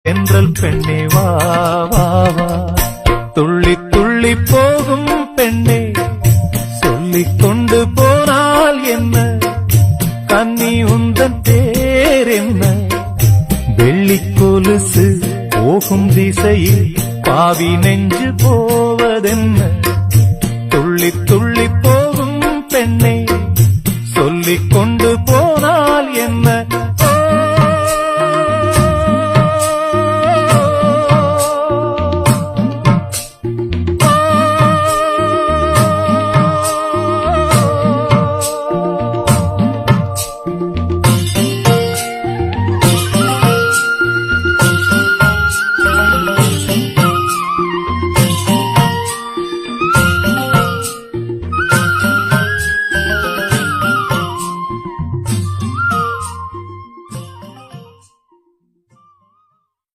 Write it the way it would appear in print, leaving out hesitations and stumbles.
என்றல் பெண்ணே வா வா வா, துள்ளி துள்ளி போகும் பெண்ணே, சொல்லிக் கொண்டு போனால் என்ன, கன்னி உந்தன் பேர் என்ன, வெள்ளிக் கொலுசு போகும் திசையில் பாவி நெஞ்சு போவதென்ன, துள்ளி துள்ளி போகும் பெண்ணே, சொல்லிக் கொண்டு போ